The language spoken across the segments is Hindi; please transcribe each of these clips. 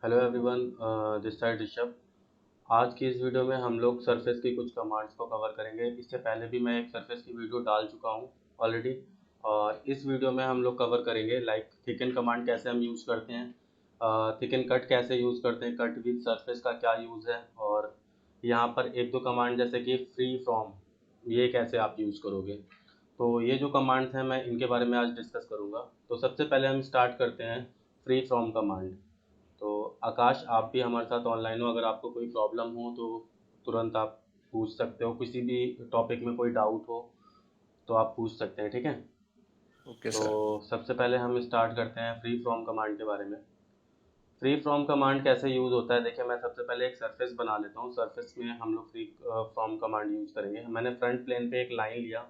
Hello everyone, this side Rishabh. आज की इस वीडियो में हम लोग सरफेस की कुछ कमांड्स को कवर करेंगे। इससे पहले भी मैं एक सरफेस की वीडियो डाल चुका हूँ ऑलरेडी। और इस वीडियो में हम लोग कवर करेंगे लाइक थिकन कमांड कैसे हम यूज़ करते हैं, थिकन कट कैसे यूज़ करते हैं, कट विद सरफेस का क्या यूज़ है, और यहाँ पर एक दो कमांड जैसे कि फ्री फ्रॉम, ये कैसे आप यूज़ करोगे। तो ये जो कमांड्स हैं मैं इनके बारे में आज डिस्कस करूँगा। तो सबसे पहले हम स्टार्ट करते हैं फ्री फ्रॉम कमांड। तो आकाश, आप भी हमारे साथ ऑनलाइन हो, अगर आपको कोई प्रॉब्लम हो तो तुरंत आप पूछ सकते हो, किसी भी टॉपिक में कोई डाउट हो तो आप पूछ सकते हैं, ठीक है। ओके तो सर। सबसे पहले हम स्टार्ट करते हैं फ्री फ्रॉम कमांड के बारे में। फ्री फ्रॉम कमांड कैसे यूज़ होता है, देखिए मैं सबसे पहले एक सरफेस बना लेता हूँ। सरफेस में हम लोग फ्री फ्रॉम कमांड यूज़ करेंगे। मैंने फ्रंट प्लेन पे एक लाइन लिया,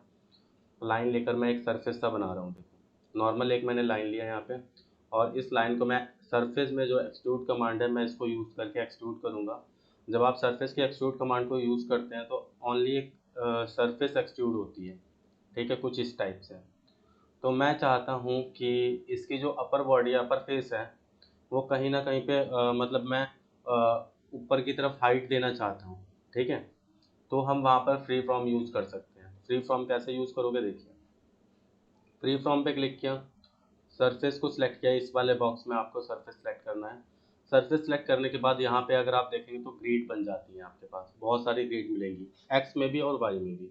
लाइन लेकर मैं एक सरफेस सा बना रहा हूँ। देखो नॉर्मल एक मैंने लाइन लिया यहाँ पे, और इस लाइन को मैं सरफेस में जो एक्सट्रूड कमांड है मैं इसको यूज़ करके एक्सट्रूड करूँगा। जब आप सरफेस के एक्सट्रूड कमांड को यूज़ करते हैं तो ओनली एक सरफेस एक्सट्रूड होती है, ठीक है, कुछ इस टाइप से। तो मैं चाहता हूँ कि इसकी जो अपर बॉडी अपर फेस है वो कहीं ना कहीं पे मतलब मैं ऊपर की तरफ हाइट देना चाहता हूँ, ठीक है। तो हम वहाँ पर फ्री फ्रॉम यूज़ कर सकते हैं। फ्री फ्रॉम कैसे यूज़ करोगे, देखिए फ्री फ्रॉम पे क्लिक किया, सरफेस को सिलेक्ट किया, इस वाले बॉक्स में आपको सरफेस सेलेक्ट करना है। सरफेस सेलेक्ट करने के बाद यहाँ पे अगर आप देखेंगे तो ग्रिड बन जाती है, आपके पास बहुत सारी ग्रिड मिलेंगी, एक्स में भी और वाई में भी।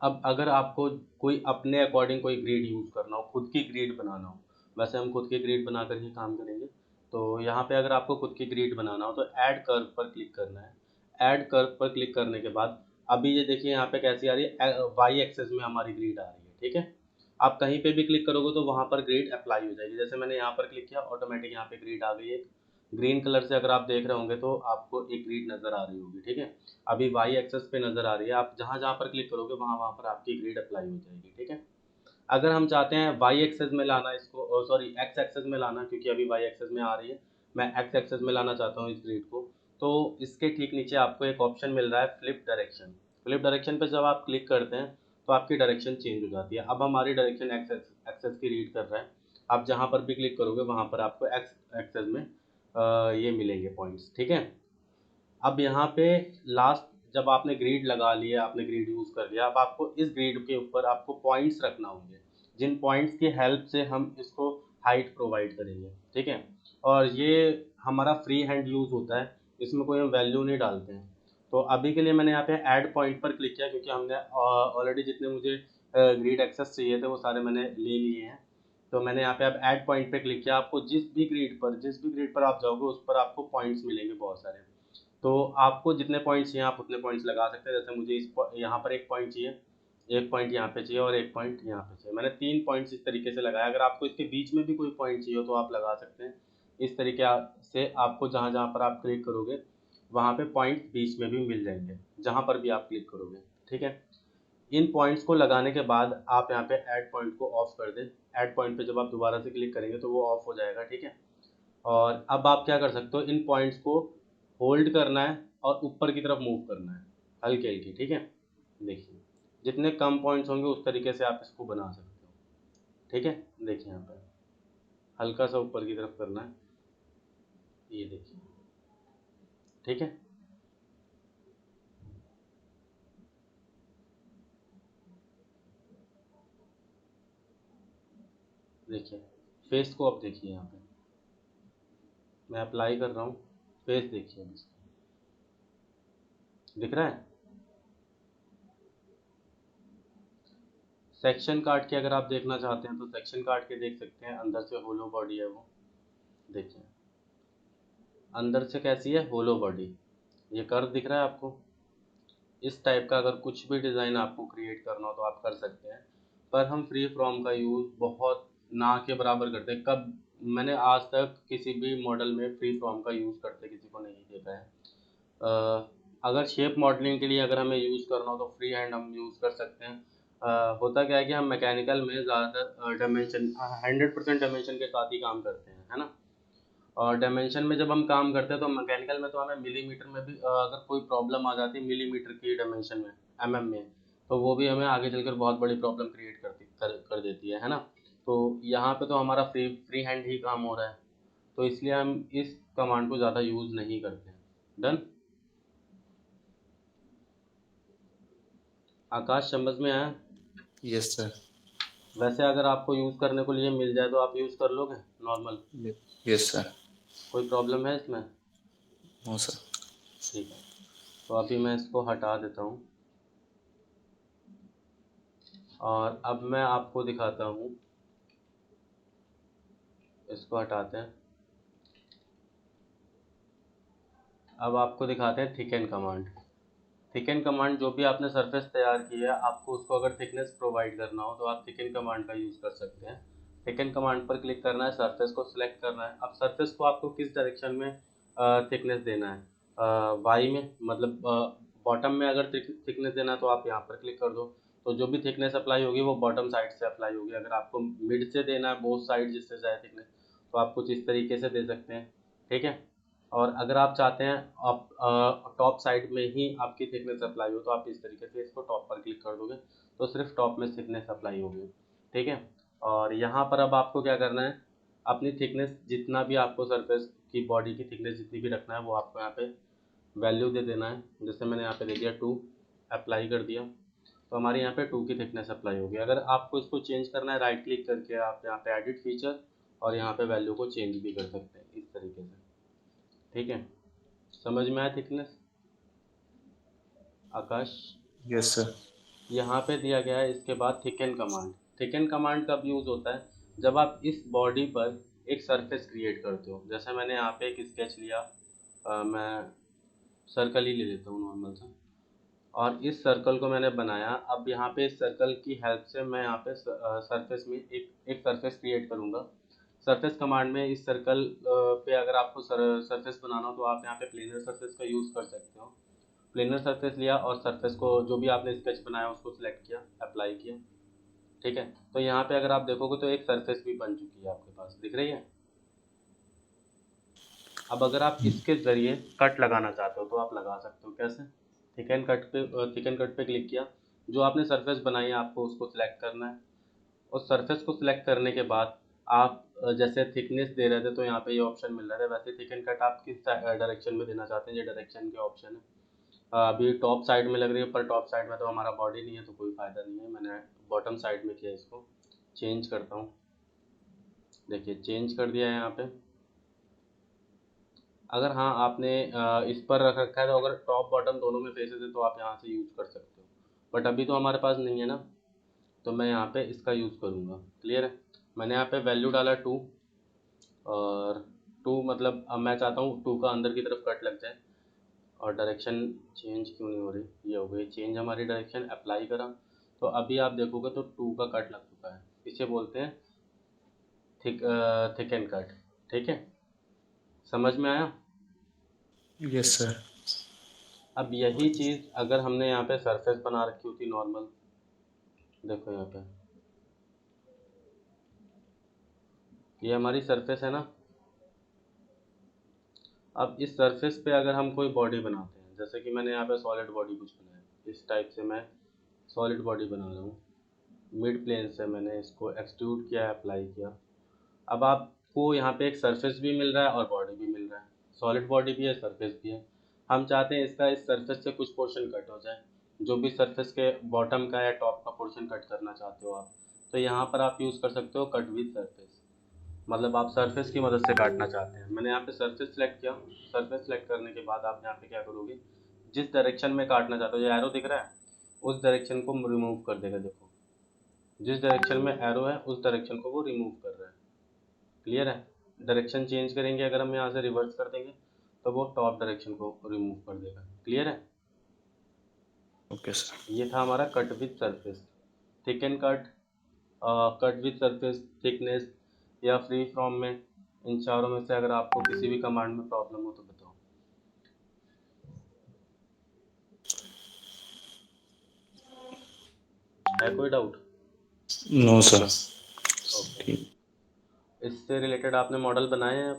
अब अगर आपको कोई अपने अकॉर्डिंग कोई ग्रिड यूज़ करना हो, खुद की ग्रिड बनाना हो, वैसे हम खुद की ग्रिड बनाकर ही काम करेंगे। तो यहाँ पे अगर आपको खुद की ग्रिड बनाना हो तो ऐड कर्व पर क्लिक करना है। ऐड कर्व पर क्लिक करने के बाद अभी ये देखिए यहाँ पे कैसी आ रही है, वाई एक्सेस में हमारी ग्रिड आ रही है, ठीक है। आप कहीं पे भी क्लिक करोगे तो वहाँ पर ग्रिड अप्लाई हो जाएगी। जैसे मैंने यहाँ पर क्लिक किया, ऑटोमेटिक यहाँ पे ग्रिड आ गई है। ग्रीन कलर से अगर आप देख रहे होंगे तो आपको एक ग्रिड नज़र आ रही होगी, ठीक है। अभी वाई एक्सेस पे नज़र आ रही है, आप जहाँ जहाँ पर क्लिक करोगे वहाँ वहाँ पर आपकी ग्रिड अप्लाई हो जाएगी, ठीक है। अगर हम चाहते हैं वाई एक्सेस में लाना इसको, सॉरी एक्स एक्सेस में लाना, क्योंकि अभी वाई एक्सेस में आ रही है, मैं एक्स एक्सेस में लाना चाहता हूँ इस ग्रिड को। तो इसके ठीक नीचे आपको एक ऑप्शन मिल रहा है फ्लिप डायरेक्शन। फ्लिप डायरेक्शन पे जब आप क्लिक करते हैं तो आपकी डायरेक्शन चेंज हो जाती है। अब हमारी डायरेक्शन एक्स एक्सेस की रीड कर रहा है। आप जहाँ पर भी क्लिक करोगे वहाँ पर आपको एक्स एक्सेस में ये मिलेंगे पॉइंट्स, ठीक है। अब यहाँ पे लास्ट, जब आपने ग्रिड लगा लिया, आपने ग्रिड यूज़ कर लिया, अब आपको इस ग्रिड के ऊपर आपको पॉइंट्स रखना होंगे, जिन पॉइंट्स की हेल्प से हम इसको हाइट प्रोवाइड करेंगे, ठीक है। और ये हमारा फ्री हैंड यूज़ होता है, इसमें कोई हम वैल्यू नहीं डालते हैं। तो अभी के लिए मैंने यहाँ पे ऐड पॉइंट पर क्लिक किया, क्योंकि हमने ऑलरेडी जितने मुझे ग्रिड एक्सेस चाहिए थे वो सारे मैंने ले लिए हैं। तो मैंने यहाँ पे अब ऐड पॉइंट पे क्लिक किया। आपको जिस भी ग्रिड पर आप जाओगे उस पर आपको पॉइंट्स मिलेंगे बहुत सारे। तो आपको जितने पॉइंट्स चाहिए आप उतने पॉइंट्स लगा सकते हैं। जैसे मुझे यहाँ पर एक पॉइंट चाहिए, एक पॉइंट यहाँ पे चाहिए और एक पॉइंट यहाँ पे चाहिए। मैंने 3 पॉइंट्स इस तरीके से लगाया। अगर आपको इसके बीच में भी कोई पॉइंट चाहिए हो तो आप लगा सकते हैं। इस तरीके से आपको जहाँ जहाँ पर आप क्लिक करोगे वहाँ पे पॉइंट बीच में भी मिल जाएंगे, जहाँ पर भी आप क्लिक करोगे, ठीक है। इन पॉइंट्स को लगाने के बाद आप यहाँ पे ऐड पॉइंट को ऑफ कर दें। ऐड पॉइंट पे जब आप दोबारा से क्लिक करेंगे तो वो ऑफ हो जाएगा, ठीक है। और अब आप क्या कर सकते हो, इन पॉइंट्स को होल्ड करना है और ऊपर की तरफ मूव करना है, हल्की हल्की, ठीक है। देखिए जितने कम पॉइंट्स होंगे उस तरीके से आप इसको बना सकते हो, ठीक है। देखिए यहाँ पर हल्का सा ऊपर की तरफ करना है, ये देखिए, ठीक है। देखिए फेस को अब देखिए, यहाँ पे मैं अप्लाई कर रहा हूँ, फेस देखिए अब इसका दिख रहा है। सेक्शन काट के अगर आप देखना चाहते हैं तो सेक्शन काट के देख सकते हैं, अंदर से होलो बॉडी है वो, देखिए अंदर से कैसी है, होलो बॉडी। ये कर्व दिख रहा है आपको। इस टाइप का अगर कुछ भी डिज़ाइन आपको क्रिएट करना हो तो आप कर सकते हैं। पर हम फ्री फ्रॉम का यूज़ बहुत ना के बराबर करते हैं। कब मैंने आज तक किसी भी मॉडल में फ्री फ्रॉम का यूज़ करते किसी को नहीं देखा है। अगर शेप मॉडलिंग के लिए अगर हमें यूज़ करना हो तो फ्री हैंड हम यूज़ कर सकते हैं। होता क्या है कि हम मैकेनिकल में ज़्यादातर डायमेंशन 100% डायमेंशन के साथ ही काम करते हैं, है ना। और डायमेंशन में जब हम काम करते हैं तो मैकेनिकल में तो हमें मिलीमीटर में भी अगर कोई प्रॉब्लम आ जाती है मिलीमीटर की डायमेंशन में, एमएम में, तो वो भी हमें आगे चलकर बहुत बड़ी प्रॉब्लम क्रिएट कर देती है ना। तो यहाँ पे तो हमारा फ्री फ्री हैंड ही काम हो रहा है। तो इसलिए हम इस कमांड को ज़्यादा यूज़ नहीं करते हैं। डन। आकाश समझ में आया? Yes sir. वैसे अगर आपको यूज़ करने को लिए मिल जाए तो आप यूज़ कर लोगे नॉर्मल? Yes sir. कोई प्रॉब्लम है इसमें? No sir. ठीक है, तो अभी मैं इसको हटा देता हूँ और अब मैं आपको दिखाता हूँ। इसको हटाते हैं। अब आपको दिखाते हैं थिकन कमांड। थिकन कमांड, जो भी आपने सरफेस तैयार की है, आपको उसको अगर थिकनेस प्रोवाइड करना हो तो आप थिकन कमांड का यूज़ कर सकते हैं। थिकन कमांड पर क्लिक करना है, सरफेस को सिलेक्ट करना है। अब सरफेस को आपको किस डायरेक्शन में थिकनेस देना है? वाई में, मतलब बॉटम में अगर थिकनेस देना है तो आप यहाँ पर क्लिक कर दो। तो जो भी थिकनेस अप्लाई होगी वो बॉटम साइड से अप्लाई होगी। अगर आपको मिड से देना है, बोथ साइड जिससे जाए थिकनेस, तो आप कुछ इस तरीके से दे सकते हैं। ठीक है। और अगर आप चाहते हैं आप टॉप साइड में ही आपकी थिकनेस अप्लाई हो तो आप इस तरीके से इसको टॉप पर क्लिक कर दोगे तो सिर्फ टॉप में थिकनेस अप्लाई होगी। ठीक है। और यहाँ पर अब आपको क्या करना है, अपनी थिकनेस जितना भी आपको सरफेस की बॉडी की थिकनेस जितनी भी रखना है वो आपको यहाँ पे वैल्यू दे देना है। जैसे मैंने यहाँ पे दे दिया 2, अप्लाई कर दिया तो हमारे यहाँ पे 2 की थिकनेस अप्लाई होगी। अगर आपको इसको चेंज करना है, राइट क्लिक करके आप यहाँ पे एडिट फीचर और यहाँ पे वैल्यू को चेंज भी कर सकते हैं इस तरीके से। ठीक है, समझ में आया थिकनेस आकाश? Yes sir. यहाँ पे दिया गया है इसके बाद थिकन कमांड। थिकन कमांड कब यूज़ होता है? जब आप इस बॉडी पर एक सरफेस क्रिएट करते हो। जैसे मैंने यहाँ पे एक स्केच लिया, मैं सर्कल ही ले लेता हूँ नॉर्मल सा, और इस सर्कल को मैंने बनाया। अब यहाँ पे इस सर्कल की हेल्प से मैं यहाँ पे सरफेस में एक सरफेस क्रिएट करूँगा। सरफेस कमांड में इस सर्कल पे अगर आपको सरफेस बनाना हो तो आप यहाँ पे प्लेनर सरफेस का यूज़ कर सकते हो। प्लेनर सरफेस लिया और सरफेस को जो भी आपने स्केच बनाया उसको सिलेक्ट किया, अप्लाई किया। ठीक है, तो यहाँ पे अगर आप देखोगे तो एक सरफेस भी बन चुकी है आपके पास, दिख रही है। अब अगर आप इसके ज़रिए कट लगाना चाहते हो तो आप लगा सकते हो। कैसे? थिकन कट पे क्लिक किया, जो आपने सरफेस बनाई है आपको उसको सिलेक्ट करना है। उस सरफेस को सिलेक्ट करने के बाद आप जैसे थिकनेस दे रहे थे तो यहाँ पे ये ऑप्शन मिल रहा है। वैसे थिकन कट आप किस डायरेक्शन में देना चाहते हैं, ये डायरेक्शन के ऑप्शन है। अभी टॉप साइड में लग रही है, पर टॉप साइड में तो हमारा बॉडी नहीं है तो कोई फ़ायदा नहीं है। मैंने बॉटम साइड में किया, इसको चेंज करता हूँ। देखिए चेंज कर दिया है यहाँ पे। अगर हाँ आपने इस पर रख रखा है तो अगर टॉप बॉटम दोनों में फेसेस है तो आप यहाँ से यूज़ कर सकते हो। बट अभी तो हमारे पास नहीं है ना, तो मैं यहाँ पे इसका यूज़ करूँगा। क्लियर है? मैंने यहाँ पे वैल्यू डाला 2, और 2 मतलब अब मैं चाहता हूँ 2 का अंदर की तरफ कट लग जाए। और डायरेक्शन चेंज क्यों नहीं हो रही, ये हो गई चेंज हमारी डायरेक्शन। अप्लाई करा तो अभी आप देखोगे तो 2 का कट लग चुका है। इसे बोलते हैं थिक एंड कट। ठीक है, समझ में आया? Yes sir. अब यही चीज़ अगर हमने यहाँ पे सरफेस बना रखी होती नॉर्मल, देखो यहाँ पे ये हमारी सरफेस है ना। अब इस सरफेस पे अगर हम कोई बॉडी बनाते हैं, जैसे कि मैंने यहाँ पे सॉलिड बॉडी कुछ बनाया, इस टाइप से मैं सॉलिड बॉडी बना रहा हूँ। मिड प्लेन से मैंने इसको एक्सट्रूड किया, अप्लाई किया। अब आपको यहाँ पे एक सरफेस भी मिल रहा है और बॉडी भी मिल रहा है। सॉलिड बॉडी भी है, सरफेस भी है। हम चाहते हैं इसका इस सरफेस से कुछ पोर्शन कट हो जाए। जो भी सरफेस के बॉटम का या टॉप का पोर्शन कट करना चाहते हो आप, तो यहाँ पर आप यूज़ कर सकते हो कट विद सरफेस। मतलब आप सरफेस की मदद से काटना चाहते हैं। मैंने यहाँ पे सरफेस सेलेक्ट किया। सरफेस सेलेक्ट करने के बाद आप यहाँ पे क्या करोगे, जिस डायरेक्शन में काटना चाहते हो, जो एरो दिख रहा है उस डायरेक्शन को रिमूव कर देगा। देखो जिस डायरेक्शन में एरो है उस डायरेक्शन को वो रिमूव कर रहा है। क्लियर है? डायरेक्शन चेंज करेंगे अगर हम यहाँ से रिवर्स कर देंगे तो वो टॉप डायरेक्शन को रिमूव कर देगा। क्लियर है? Okay sir. ये था हमारा cut with surface. Thick and cut, cut with surface, thickness या फ्री फ्रॉम में, इन चारों में से अगर आपको किसी भी कमांड में प्रॉब्लम हो तो बताओ। है कोई डाउट? No sir. ओके। ठीक। इससे रिलेटेड आपने मॉडल बनाए हैं?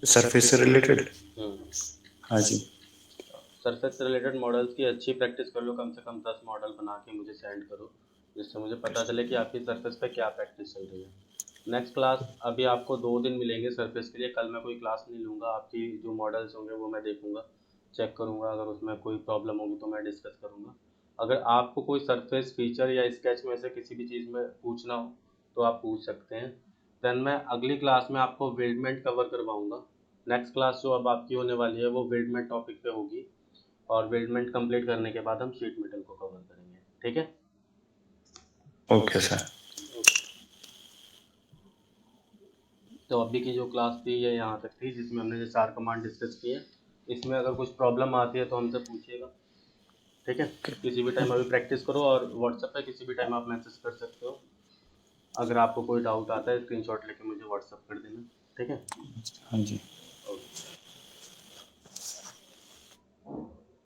सरफेस से रिलेटेड। हम्म। हाँ जी। सरफेस से रिलेटेड मॉडल्स की अच्छी प्रैक्टिस कर लो, कम से कम 10 मॉडल बना के मुझे सेंड करो, जिससे मुझे पता चले कि आपकी सरफेस पे क्या प्रैक्टिस चल रही है। नेक्स्ट क्लास अभी आपको 2 दिन मिलेंगे सरफेस के लिए। कल मैं कोई क्लास नहीं लूँगा, आपकी जो मॉडल्स होंगे वो मैं देखूँगा, चेक करूँगा, अगर उसमें कोई प्रॉब्लम होगी तो मैं डिस्कस करूँगा। अगर आपको कोई सरफेस फीचर या स्केच में से किसी भी चीज़ में पूछना हो तो आप पूछ सकते हैं। देन मैं अगली क्लास में आपको वेल्डमेंट कवर करवाऊँगा। नेक्स्ट क्लास जो अब आपकी होने वाली है वो वेल्डमेंट टॉपिक पे होगी, और वेल्डमेंट कंप्लीट करने के बाद हम शीट मेटल को कवर करेंगे। ठीक है? Okay sir. तो अभी की जो क्लास थी ये यहाँ तक थी, जिसमें हमने ये 4 कमांड डिस्कस किए। इसमें अगर कुछ प्रॉब्लम आती है तो हमसे पूछिएगा। ठीक है? किसी भी टाइम अभी प्रैक्टिस करो, और व्हाट्सएप पे किसी भी टाइम आप मैसेज कर सकते हो। अगर आपको कोई डाउट आता है स्क्रीनशॉट लेके मुझे व्हाट्सएप कर देना। ठीक है? हाँ जी। ओके।